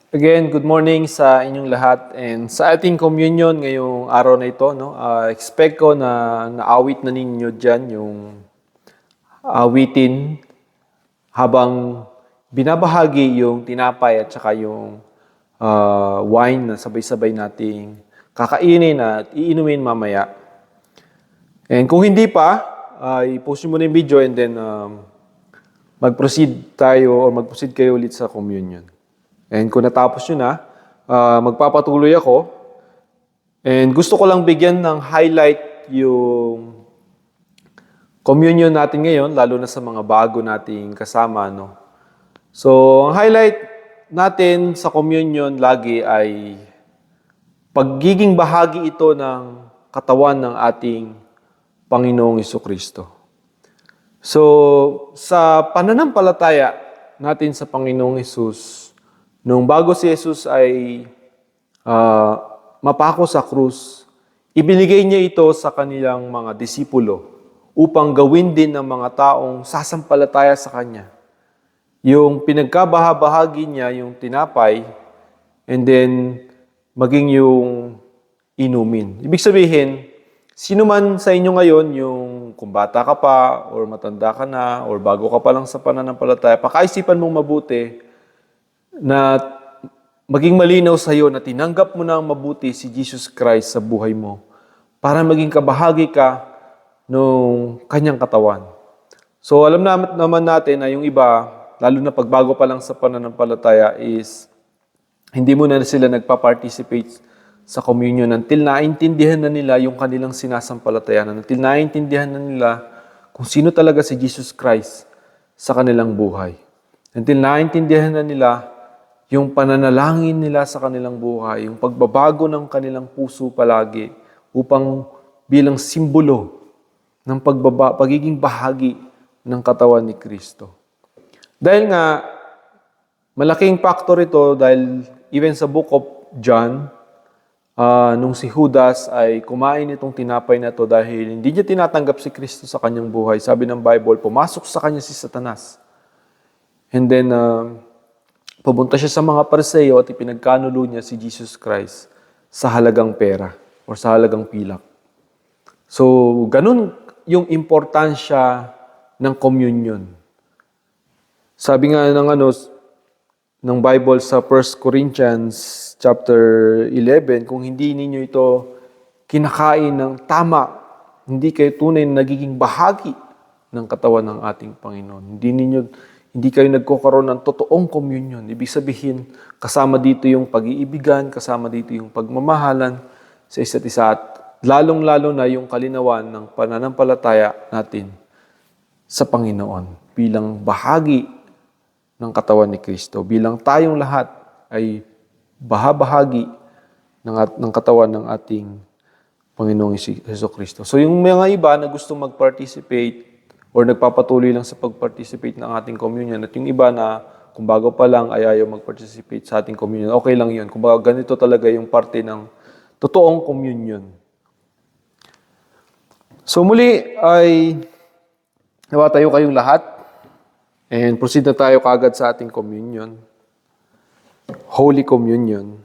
Again, good morning sa inyong lahat and sa ating communion ngayong araw na ito, no? Expect ko na naawit na ninyo diyan yung awitin habang binabahagi yung tinapay at saka yung wine na sabay-sabay nating kakainin at iinumin mamaya. And kung hindi pa, i-post mo na yung video and then mag-proceed tayo or mag-proceed kayo ulit sa communion. And kung natapos nyo na, magpapatuloy ako. And gusto ko lang bigyan ng highlight yung communion natin ngayon, lalo na sa mga bago nating kasama. No? So, ang highlight natin sa communion lagi ay pagiging bahagi ito ng katawan ng ating Panginoong Jesucristo. So, sa pananampalataya natin sa Panginoong Hesus, nung bago si Jesus ay mapako sa krus, ibinigay niya ito sa kanilang mga disipulo upang gawin din ng mga taong sasampalataya sa Kanya. Yung pinagkabahabahagi niya, yung tinapay, and then maging yung inumin. Ibig sabihin, sino man sa inyo ngayon, yung kung bata ka pa, or matanda ka na, or bago ka pa lang sa pananampalataya, pakaisipan mong mabuti na maging malinaw sa iyo na tinanggap mo na ang mabuti si Jesus Christ sa buhay mo para maging kabahagi ka ng kanyang katawan. So alam naman natin na yung iba, lalo na pagbago pa lang sa pananampalataya is hindi mo na sila nagpa-participate sa communion until naintindihan na nila yung kanilang sinasampalatayanan, until naintindihan na nila kung sino talaga si Jesus Christ sa kanilang buhay. Until naintindihan na nila yung pananalangin nila sa kanilang buhay, yung pagbabago ng kanilang puso palagi upang bilang simbolo ng pagiging bahagi ng katawan ni Kristo. Dahil nga, malaking factor ito dahil even sa book of John, nung si Judas ay kumain itong tinapay na to dahil hindi niya tinatanggap si Kristo sa kanyang buhay. Sabi ng Bible, pumasok sa kanya si Satanas. And then, pumunta siya sa mga Pariseo at ipinagkanulo niya si Jesus Christ sa halagang pera o sa halagang pilak. So, ganun yung importansya ng communion. Sabi nga ng Bible sa 1 Corinthians chapter 11, kung hindi ninyo ito kinakain ng tama, hindi kayo tunay na nagiging bahagi ng katawan ng ating Panginoon. Hindi kayo nagkakaroon ng totoong communion. Ibig sabihin, kasama dito yung pag-iibigan, kasama dito yung pagmamahalan sa isa't isa at lalong-lalo na yung kalinawan ng pananampalataya natin sa Panginoon bilang bahagi ng katawan ni Kristo. Bilang tayong lahat ay bahagi ng katawan ng ating Panginoong Jesucristo. So yung mga iba na gustong mag-participate or nagpapatuloy lang sa pag-participate ng ating communion at yung iba na kung bago pa lang ay ayaw mag-participate sa ating communion, okay lang yun. Kung baga ganito talaga yung parte ng totoong communion. So muli ay nawa tayo kayong lahat and proceed na tayo kagad sa ating communion. Holy Communion.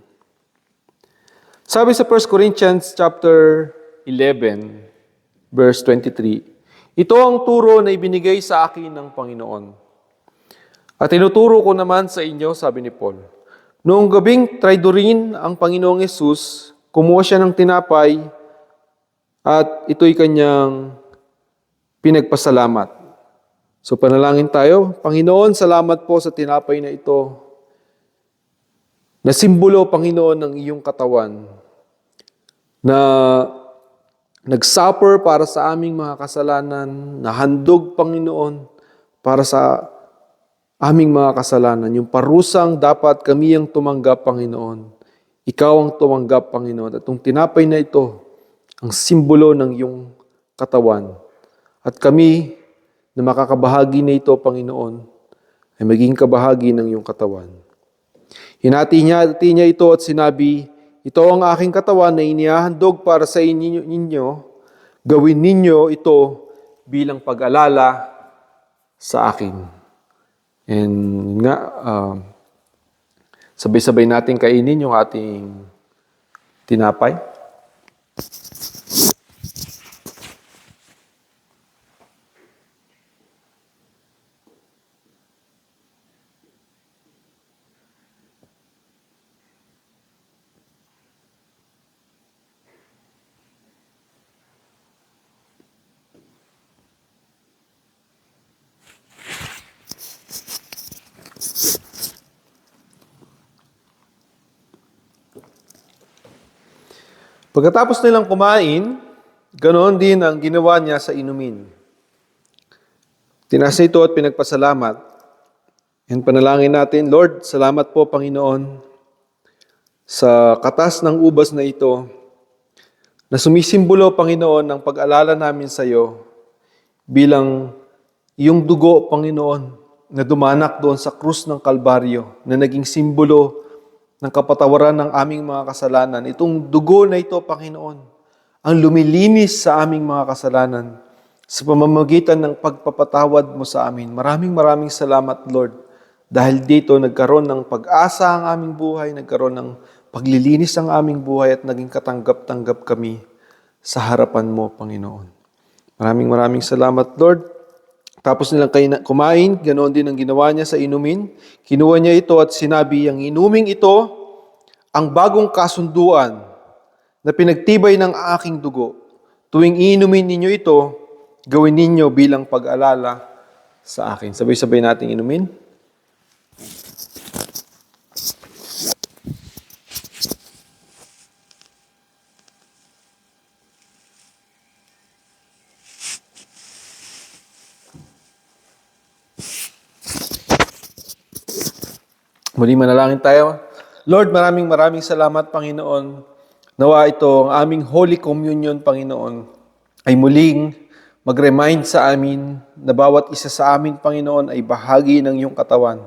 Sabi sa 1 Corinthians chapter 11, verse 23, ito ang turo na ibinigay sa akin ng Panginoon. At tinuturo ko naman sa inyo, sabi ni Paul. Noong gabing traidorin ang Panginoong Yesus, kumuha siya ng tinapay at ito'y kanyang pinagpasalamat. So panalangin tayo. Panginoon, salamat po sa tinapay na ito na simbolo, Panginoon, ng iyong katawan na nag-suffer para sa aming mga kasalanan, na handog, Panginoon, para sa aming mga kasalanan. Yung parusang dapat kami ang tumanggap, Panginoon. Ikaw ang tumanggap, Panginoon. At itong tinapay na ito, ang simbolo ng iyong katawan. At kami na makakabahagi na ito, Panginoon, ay maging kabahagi ng iyong katawan. Hinati niya ito at sinabi, ito ang aking katawan na inihahandog para sa inyo. Gawin ninyo ito bilang pag-alala sa akin. And nga, Sabay-sabay natin kainin yung ating tinapay. Pagkatapos nilang kumain, ganoon din ang ginawa niya sa inumin. Tinasa ito at pinagpasalamat. And panalangin natin, Lord, salamat po Panginoon sa katas ng ubas na ito na sumisimbolo, Panginoon, ng pag-alala namin sa iyo bilang iyong dugo, Panginoon, na dumanak doon sa krus ng Kalbaryo, na naging simbolo ng kapatawaran ng aming mga kasalanan. Itong dugo na ito, Panginoon, ang lumilinis sa aming mga kasalanan sa pamamagitan ng pagpapatawad mo sa amin. Maraming salamat, Lord. Dahil dito, nagkaroon ng pag-asa ang aming buhay, nagkaroon ng paglilinis ang aming buhay at naging katanggap-tanggap kami sa harapan mo, Panginoon. Maraming salamat, Lord. Tapos nilang kumain, ganoon din ang ginawa niya sa inumin. Kinuha niya ito at sinabi, ang inuming ito, ang bagong kasunduan na pinagtibay ng aking dugo. Tuwing inumin ninyo ito, gawin ninyo bilang pag-alala sa akin. Sabay-sabay nating inumin. Muli manalangin tayo. Lord, maraming salamat, Panginoon. Nawa ito, ang aming Holy Communion, Panginoon, ay muling mag-remind sa amin na bawat isa sa amin, Panginoon, ay bahagi ng iyong katawan.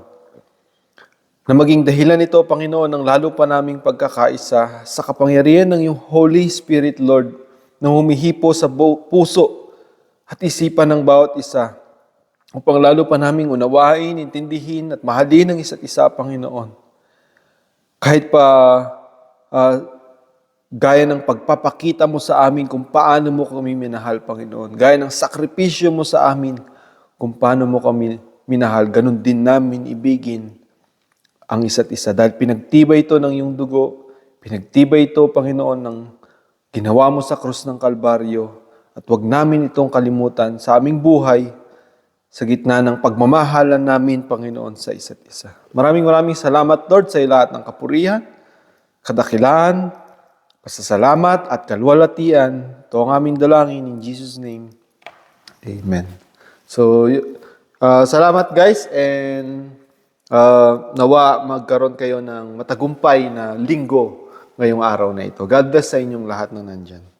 Na maging dahilan ito, Panginoon, ng lalo pa naming pagkakaisa sa kapangyarihan ng iyong Holy Spirit, Lord, na humihipo sa puso at isipan ng bawat isa, upang lalo pa naming unawain, intindihin at mahalin ang isa't isa, Panginoon. Kahit pa gaya ng pagpapakita mo sa amin kung paano mo kami minahal, Panginoon. Gaya ng sakripisyo mo sa amin kung paano mo kami minahal, ganun din namin ibigin ang isa't isa. Dahil pinagtibay ito ng iyong dugo, pinagtibay ito, Panginoon, ng ginawa mo sa krus ng Kalbaryo, at huwag namin itong kalimutan sa aming buhay, sa gitna ng pagmamahalan namin, Panginoon, sa isa't isa. Maraming salamat, Lord, sa lahat ng kapurihan, kadakilaan, pasasalamat at kalwalatian. Ito ang aming dalangin in Jesus' name. Amen. So, salamat guys, and nawa magkaroon kayo ng matagumpay na linggo ngayong araw na ito. God bless sa inyong lahat na nandyan.